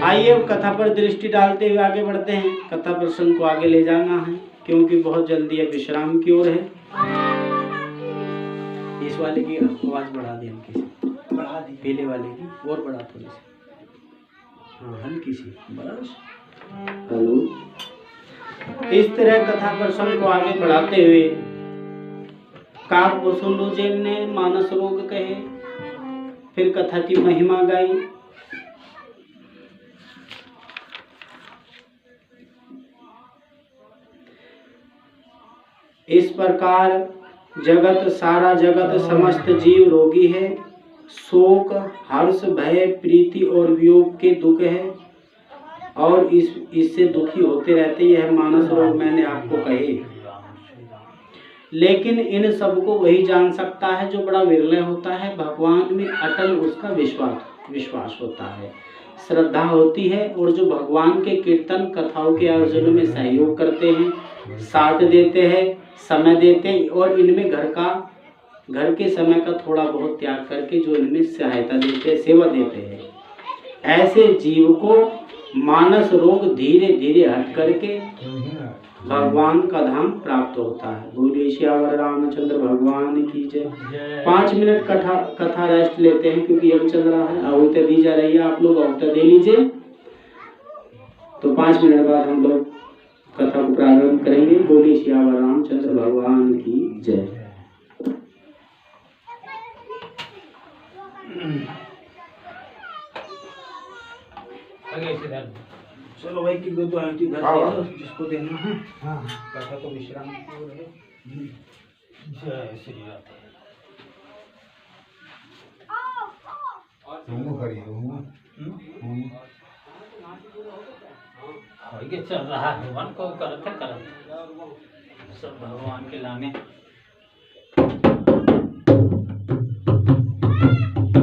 आइए अब कथा पर दृष्टि डालते हुए आगे बढ़ते हैं। कथा प्रसंग को आगे ले जाना है क्योंकि बहुत जल्दी अब विश्राम की ओर है। इस वाले की आवाज बढ़ा दी, हल्की सी बढ़ा दी, पीले वाले की और बढ़ा थोड़ी सी, हाँ हल्की सी बस। हेलो। इस तरह कथा प्रसंग को आगे बढ़ाते हुए काकभूषुंडुजेन ने मानस रोग कहे, फिर कथा की महिमा गाई। इस प्रकार जगत, सारा जगत, समस्त जीव रोगी है। शोक, हर्ष, भय, प्रीति और वियोग के दुख है और इससे दुखी होते रहते। यह मानस रोग मैंने आपको कहे, लेकिन इन सबको वही जान सकता है जो बड़ा विरले होता है। भगवान में अटल उसका विश्वास होता है, श्रद्धा होती है, और जो भगवान के कीर्तन कथाओं के आयोजन में सहयोग करते हैं, साथ देते हैं, समय देते हैं और इनमें घर के समय का थोड़ा बहुत त्याग करके जो इनमें सहायता देते हैं, सेवा देते हैं, ऐसे जीव को मानस रोग धीरे धीरे हट करके भगवान का धाम प्राप्त होता है। बोलिए श्यावर रामचंद्र भगवान की जय। 5 मिनट कथा रेस्ट लेते हैं क्योंकि यज्ञ चल रहा है, आहुति दी जा रही है। आप लोग आहुति दे लीजिए, तो 5 मिनट बाद हम लोग कथा को प्रारंभ करेंगे। बोलिए श्यावर रामचंद्र भगवान की जय। चलो भाई कि दो घर जिसको देना है, हाँ कथा तो विश्राम की ओर है। जय श्री राधे। चल रहा है मन को करते सब भगवान के लाने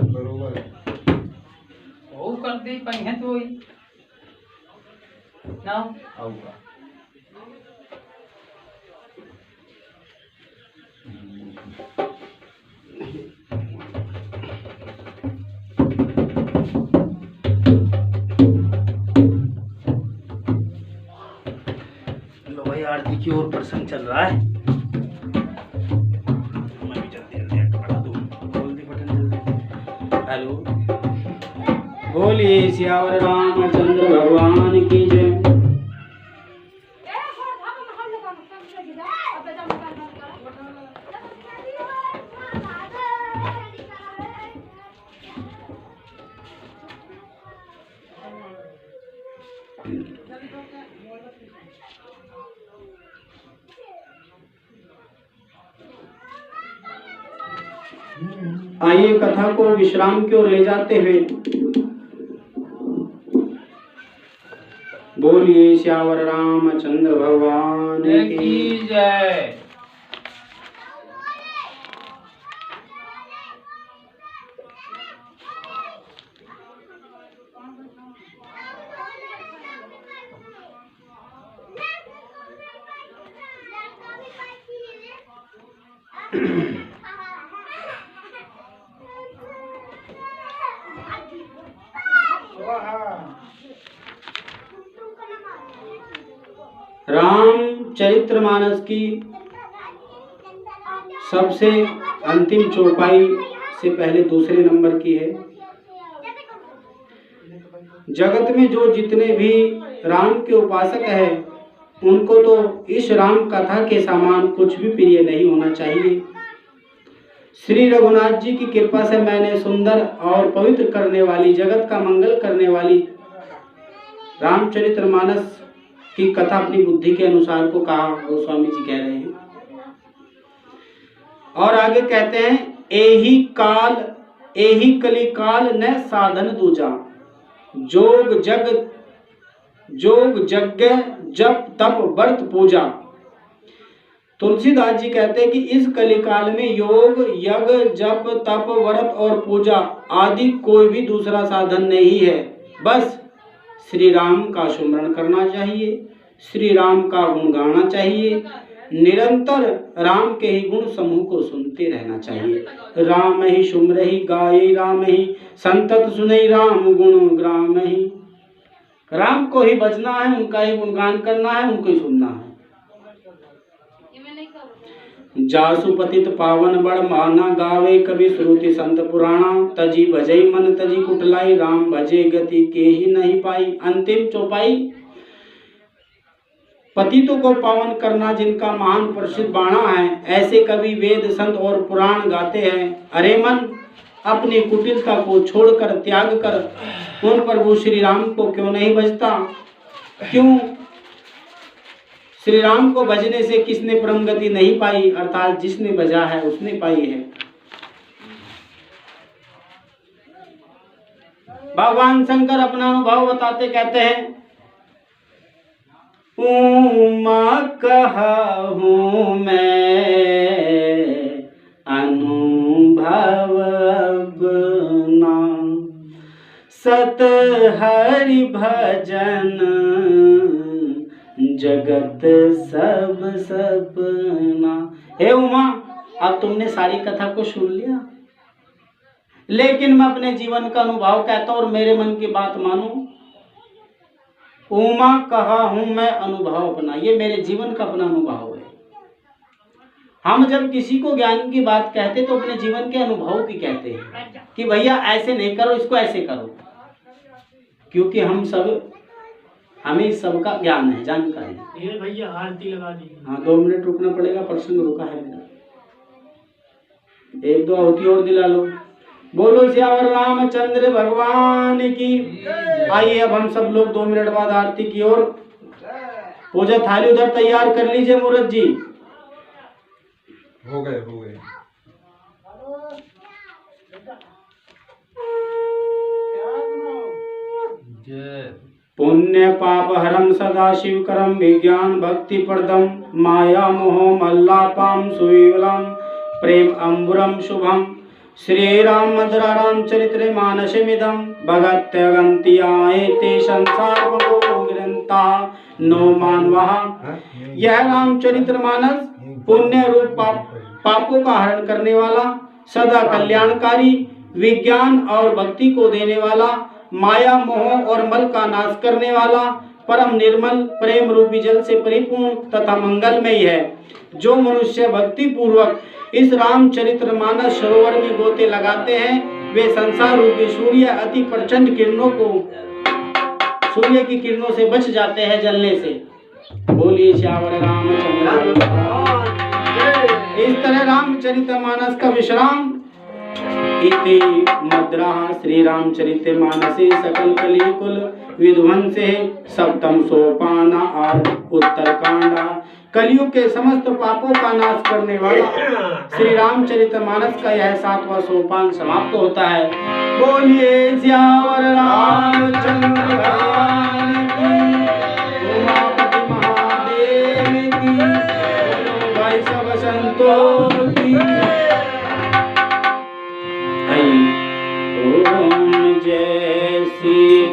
बरोबर वो कर दी पही है तो ना आऊगा। लो भाई आरती की ओर प्रसंग चल रहा है। मैं भी जल्दी बढ़ा दूं, खोल दी बटन जल्दी। हेलो। बोलिए श्यावर रामचंद्र भगवान की जय। आइए कथा को विश्राम की ओर ले जाते हुए बोलिए श्यावर रामचंद्र भगवान की जय। रामचरितमानस की सबसे अंतिम चौपाई से पहले दूसरे नंबर की है। जगत में जो जितने भी राम के उपासक हैं उनको तो इस राम कथा के समान कुछ भी प्रिय नहीं होना चाहिए। श्री रघुनाथ जी की कृपा से मैंने सुंदर और पवित्र करने वाली, जगत का मंगल करने वाली रामचरितमानस कि कथा अपनी बुद्धि के अनुसार को कहा, गोस्वामी जी कह रहे हैं। और आगे कहते हैं, एही कली काल न साधन दूजा, जोग यज्ञ जप तप व्रत पूजा। तुलसीदास जी कहते हैं कि इस कलिकाल में योग यज्ञ जप तप व्रत और पूजा आदि कोई भी दूसरा साधन नहीं है। बस श्री राम का सुमरण करना चाहिए, श्री राम का गुण गाना चाहिए, निरंतर राम के ही गुण समूह को सुनते रहना चाहिए। राम ही सुमरहि गाये राम ही, संतत सुनई राम गुण ग्राम ही। राम को ही बजना है, उनका ही गुणगान करना है, उनको ही सुनना है। जासु पतित पावन बड़ माना, गावे कवि श्रुति संत पुराणा। तजी भजई मन तजी कुटलाई, राम भजे गति के ही नहीं पाई। अंतिम चौपाई, पतितों को पावन करना जिनका महान प्रसिद्ध बाणा है, ऐसे कवि वेद संत और पुराण गाते हैं। अरे मन, अपनी कुटिलता को छोड़कर त्याग कर उन प्रभु श्री राम को क्यों नहीं भजता? क्यों? श्री राम को भजने से किसने परम गति नहीं पाई? अर्थात जिसने भजा है उसने पाई है। भगवान शंकर अपना अनुभव बताते कहते हैं, उमा कहूँ मैं अनुभव अपना, सत हरि भजन जगत सब सपना। हे उमा, अब तुमने सारी कथा को सुन लिया, लेकिन मैं अपने जीवन का अनुभव कहता हूँ और मेरे मन की बात मानो। उमा कहा हूं मैं अनुभव अपना, ये मेरे जीवन का अपना अनुभव है। हम जब किसी को ज्ञान की बात कहते तो अपने जीवन के अनुभव की कहते हैं कि भैया ऐसे नहीं करो, इसको ऐसे करो, क्योंकि हमें सबका ज्ञान है, जानकारी है। भैया आरती लगा दी। हाँ, 2 मिनट रुकना पड़ेगा, प्रसंग रुका है मेरा। 1-2 आहुति और दिला लो। बोलो श्यावर रामचंद्र भगवान की। आइए अब हम सब लोग 2 मिनट बाद आरती की ओर। पूजा थाली उधर तैयार कर लीजिए मूर्त जी। हो गए। पुण्य पाप हरम सदा शिव करम, विज्ञान भक्ति प्रदम, माया मोह मल्लापाम सुविवलम, प्रेम अंबुरम शुभम। श्री राम मधुरा रामचरित्र मानसमिदं, भगत्यगंति आए ते संसार ग्रंथा नो मानवः। यह रामचरित्र मानस पुण्य रूप पापों का हरण करने वाला, सदा कल्याणकारी, विज्ञान और भक्ति को देने वाला, माया मोह और मल का नाश करने वाला, परम निर्मल प्रेम रूपी जल से परिपूर्ण तथा मंगलमय है। जो मनुष्य भक्ति पूर्वक इस रामचरित्र मानस सरोवर में गोते लगाते हैं, वे संसार रूपी सूर्य अति प्रचंड किरणों को, सूर्य की किरणों से बच जाते हैं जलने से। बोलिए श्यावर रामचंद्र। इस तरह रामचरित्र मानस का विश्राम इति मद्रा श्री रामचरित मानसे सकल कलिकुल विध्वंसे सप्तम सोपाना और उत्तर कांडा। कलयुग के समस्त पापों का नाश करने वाला श्री रामचरित मानस का यह 7वां सोपान समाप्त होता है। बोलिए श्यावर रामचंद्र भगवान की, उमापति महादेव की, भाई सब संतों की। ओम जय शिव